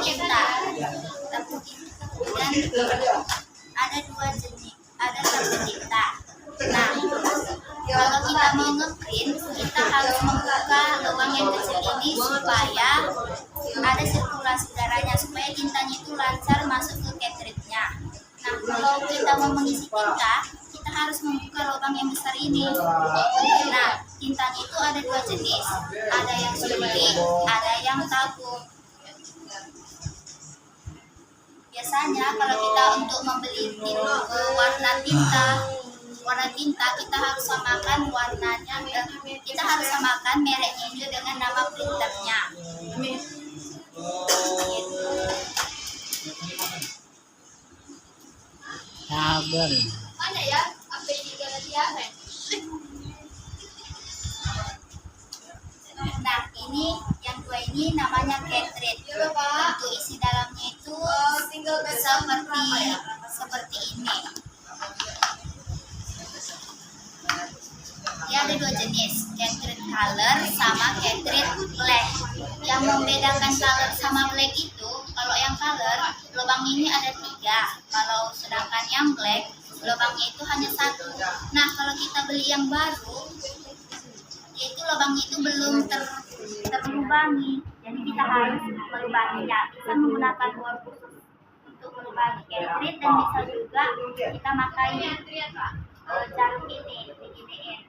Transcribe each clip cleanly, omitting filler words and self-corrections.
tinta. Dan ada dua jenis, ada satu tinta. Nah, kalau kita mau ngeprint, kita harus membuka lubang yang kecil ini supaya ada sirkulasi udaranya, supaya tintanya itu lancar masuk ke cartridge-nya. Nah, kalau kita mau mengisi tinta, kita harus membuka lubang yang besar ini. Nah, tintanya itu ada dua jenis, ada yang suntik, ada yang tabung. Biasanya kalau kita untuk membeli warna tinta kita harus samakan warnanya, kita harus samakan mereknya itu dengan nama printernya. Sabar. Mana ya? Apa ini tiara? Nah, ini yang dua ini namanya cartridge. Untuk isi dalamnya itu seperti ini. Dia ada dua jenis, cartridge color sama cartridge black. Yang membedakan color sama black itu, kalau yang color lubang ini ada 3, kalau sedangkan yang black lubangnya itu hanya 1. Nah, kalau kita beli yang baru, yaitu lubangnya itu belum terlubangi, jadi kita harus melubanginya. Bisa menggunakan bor khusus untuk melubangi cartridge, dan bisa juga kita pakai jarum ini, diginiin.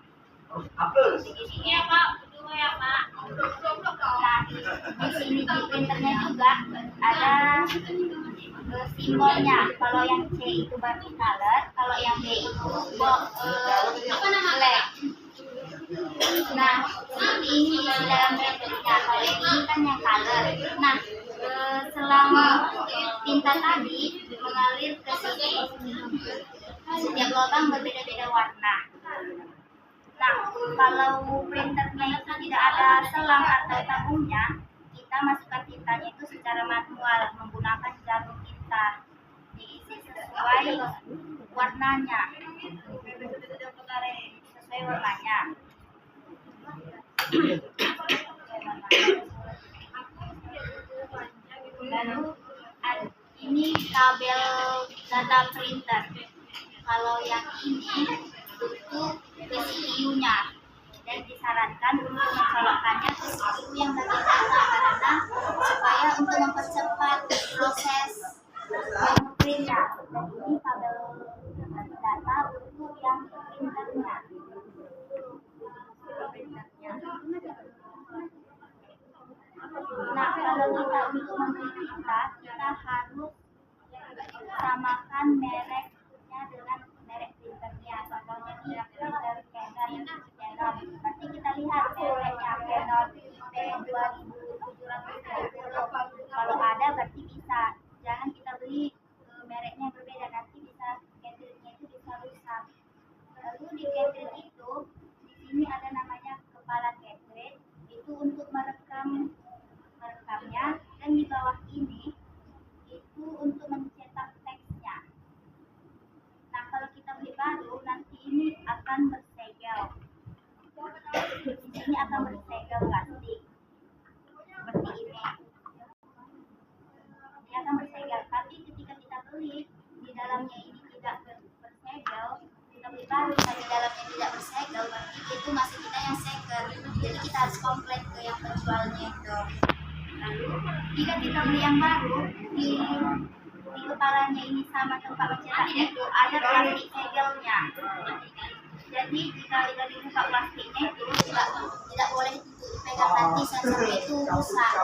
Begini ya Pak, berdua ya Pak. Nah, di sini di printernya juga ada simbolnya. Kalau yang C itu berarti color, kalau yang B itu black. Nah, seperti ini di dalam printernya. Kalau yang ini kan yang color. Nah, selama tinta tadi mengalir ke sini, setiap lubang berbeda-beda warna. Nah, kalau printernya itu tidak ada selang atau tabungnya, kita masukkan tintanya itu secara manual menggunakan jarum tinta, diisi sesuai warnanya. Lalu ini kabel data printer. Kalau yang ini untuk CPU-nya, dan disarankan untuk mencolokkannya ke CPU yang bagian atas karena supaya untuk mempercepat proses printnya. Dan ini kabel data untuk yang printernya. Nah, kalau kita untuk membeli tinta, kita harus samakan mereknya dengan merek printernya. Contohnya ini printer Canon. Nanti kita lihat mereknya Canon IP2730. Kalau ada berarti bisa. Jangan kita beli mereknya berbeda, nanti bisa cartridge-nya itu bisa rusak. Lalu di cartridge itu, di sini ada namanya kepala cartridge, itu untuk merekamnya, dan di bawah ini itu untuk mencetak teksnya. Nah, kalau kita beli baru, nanti ini akan bersegel. Di sini akan bersegel plastik seperti ini. Ini akan bersegel. Tapi ketika kita beli di dalamnya ini tidak bersegel, kita beli baru dan di dalamnya tidak bersegel, berarti itu masih kita yang second. Jadi kita harus komplain ke yang penjualnya itu. Lalu jika kita beli yang baru, di kepalanya ini sama tempat mencetaknya itu ada plastik segelnya. Jadi jika kita dibuka plastiknya itu tidak boleh dipegang, nanti sensor itu rusak.